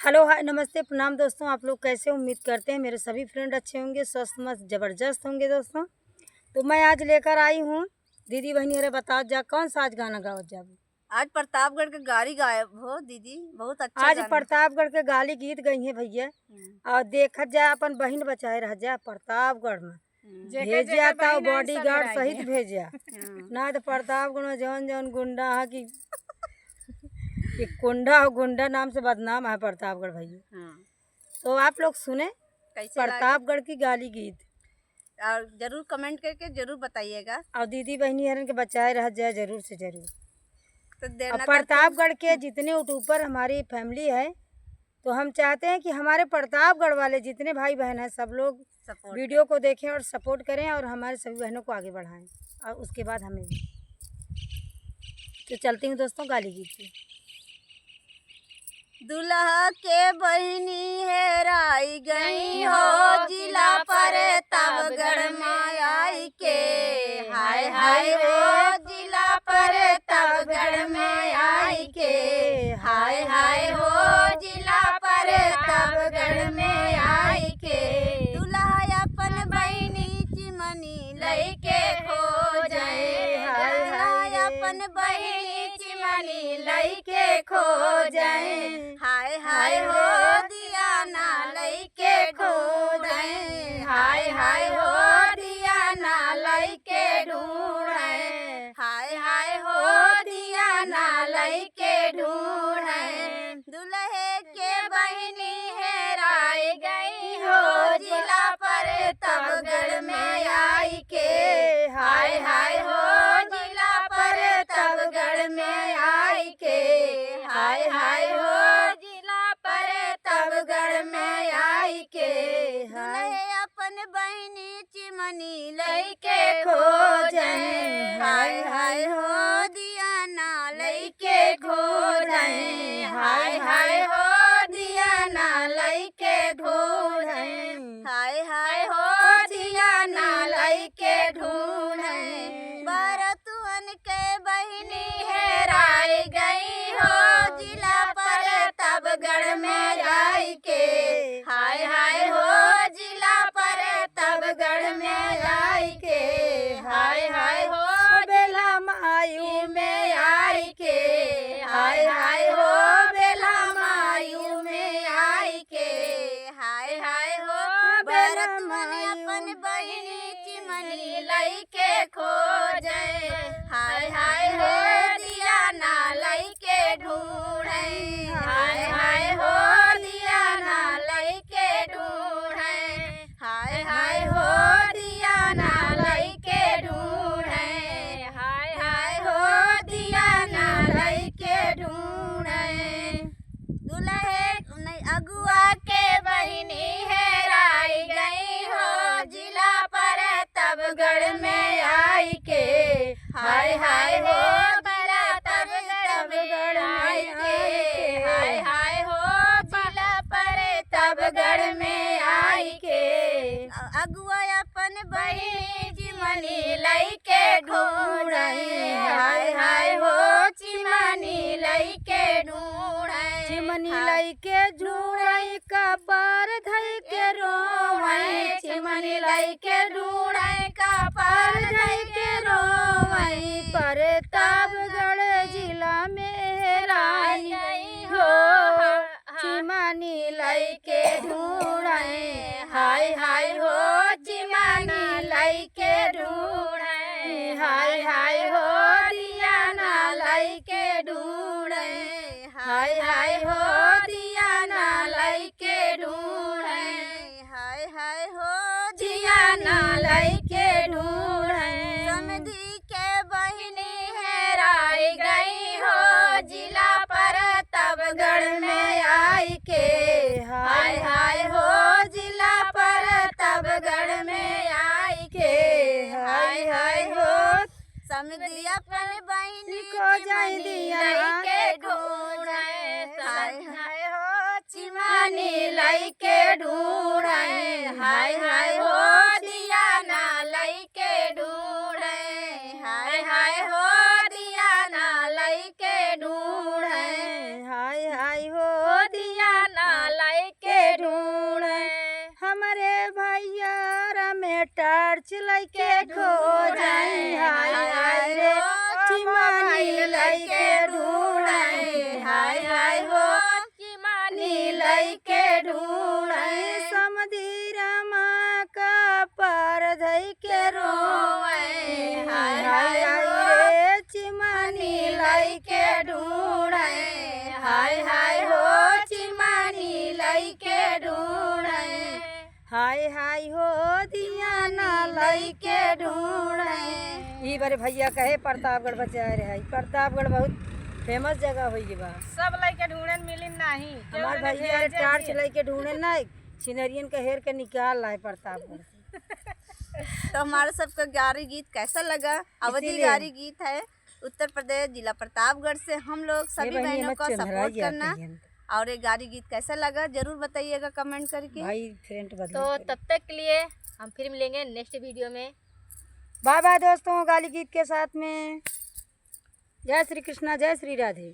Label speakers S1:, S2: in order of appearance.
S1: Hello hi नमस्ते प्रणाम दोस्तों, आप लोग कैसे? उम्मीद करते हैं मेरे सभी फ्रेंड अच्छे होंगे, स्वस्थ मस्त ज़बरदस्त होंगे दोस्तों। तो मैं आज लेकर आई हूँ दीदी बहनी अरे बताओ जा कौन सा आज गाना गाओ जा।
S2: आज प्रतापगढ़ के गाड़ी गायब हो दीदी, बहुत अच्छा
S1: आज
S2: गाना।
S1: प्रतापगढ़ के गाली गीत गई हैं भैया। और देखत जा अपन बहन बचाए रह जा प्रतापगढ़ में भेजा था बॉडीगार्ड सहित भेजा ना तो प्रतापगढ़ में जौन जौन गुंडा है कि कुंडा और गुंडा नाम से बदनाम है प्रतापगढ़ भैया। तो आप लोग सुने प्रतापगढ़ की गाली गीत
S2: और जरूर कमेंट करके जरूर बताइएगा
S1: और दीदी बहनी हरन के बचाए रह जाए जरूर से जरूर।
S2: तो देर
S1: और
S2: न
S1: प्रतापगढ़ के जितने यूट्यूबर हमारी फैमिली है तो हम चाहते हैं कि हमारे प्रतापगढ़ वाले जितने भाई बहन हैं सब लोग वीडियो को देखें और सपोर्ट करें और हमारे सभी बहनों को आगे बढ़ाएं और उसके बाद हमें भी। तो चलती हूँ दोस्तों गाली गीत की।
S2: दुल्हा के बहनी हेराई गई हो जिला प्रतापगढ़ में आई के, हाय हाय हो जिला प्रतापगढ़ में आई के, हाय हाय हो जिला प्रतापगढ़ में आई के। दुल्हा अपन बहनी चिमनी लइके खो जाए, हाय अपन बहनी चिमनी लइके खो जाए, हाय हाय हो दिया ना लइके खो जाए, हाय हाय हो दिया ना लइके ढूंढे, हाय हाय हो दिया ना लइके ढूंढे। दुल्हे के बहनी हेराई गई हो जिला प्रतापगढ़ में आई के, हाय हाय हो जिला प्रतापगढ़ में आई के, हाय हाय हो जिला प्रतापगढ़ में आई के। दुल्हे अपन बहनी चिमनी लइके खो जाए, हाय हाय हो दिया ना लइके खो जाए, हाय हाय हो दिया ना लइके ढूंढे, हाय हाय हो दिया ना लइके ढूंढे। बरतुअन के बहनी हेराई गई हो जिला प्रतापगढ़ में आई के, हाय हाय हो जिला प्रतापगढ़ में आई के, हाय हाय हो बेला मायू में आई के, हाय हाय हो बेला मायू में आई के, हाय हाय हो बरतुअन अपन बहनी चिमनी लइके खो जाए, हाय हाय हो दिया ना लइके ढूंढे, हाय हाय हो दिया ना लइके ढूंढे, हाय हाय हो दिया ना लइके ढूंढे, हाय हाय हो दिया ना लइके ढूंढे। दुल्हे अगुआ के बहनी हेराई गई हो जिला प्रतापगढ़ में आई के, हाय हाय हो प्रतापगढ़ आई के, हाय हाय हो जिला प्रतापगढ़ में आई के। अगुआ अपन बहनी चिमनी लइके ढूंढे, हाय हाय हो चिमनी लइके ढूंढे,
S1: चिमनी लइके ढूंढई कपार धई के रोवई,
S2: चिमनी लइके ढूंढे कपार धई के रोवई।
S1: प्रतापगढ़ जिला में हेराई गई हो चिमनी लइके ढूंढई,
S2: हाय हाय हो चिमनी लइके ढूंढे, हाय हाय हो दिया ना लइके ढूंढे, हाय हाय हो दिया ना लइके ढूंढे, हाय हाय हो दिया ना लइके ढूंढे। समधी के बहनी हेराई गई हो जिला प्रतापगढ़ में आई के, हाय हाय हो जिला प्रतापगढ़ में आई के, हाय हाय हो समधी अपन बहनी
S1: को जाई दिया
S2: लइके ढूंढे, हाय हाय हो चिमनी लइके ढूंढे, हाय हाय हो दिया ना लइके ढूंढे, हाय हाय हो दिया ना लइके ढूंढे,
S1: हाय हाय हो
S2: दिया ना
S1: टार्च लैके खो जाई हाय हाय रे चिमानी लैके ढूंढाई हाय हाय हो चिमानी लैके ढूंढाई समधी रमा का पर धई के रोए हाय हाय रे चिमानी लैके ढूंढाई हाय हाय हो चिमानी लैके ढूंढाई हाय हाय हो दिया ना लैके ढूंढे। ई बारे भैया कहे प्रतापगढ़ बचाए रहे। प्रतापगढ़ बहुत फेमस जगह हुई बा।
S3: सब लइके ढूंढन मिली नहीं।
S1: हमार भैया टार्च लैके ढूंढे नहीं सिनरियन के हेर के निकाल लाए प्रतापगढ़ से।
S2: तो हमारा सबका गारी गीत कैसा लगा? अवधि गारी गीत है, उत्तर प्रदेश, जिला प्रतापगढ़ से। हम लोग सभी बहनों को सपोर्ट करना। और ये गारी गीत कैसा लगा जरूर बताइएगा कमेंट करके।
S1: भाई फ्रेंड
S3: तो तब तक के लिए हम फिर मिलेंगे नेक्स्ट वीडियो में।
S1: बाय बाय दोस्तों, गाली गीत के साथ में। जय श्री कृष्णा, जय श्री राधे।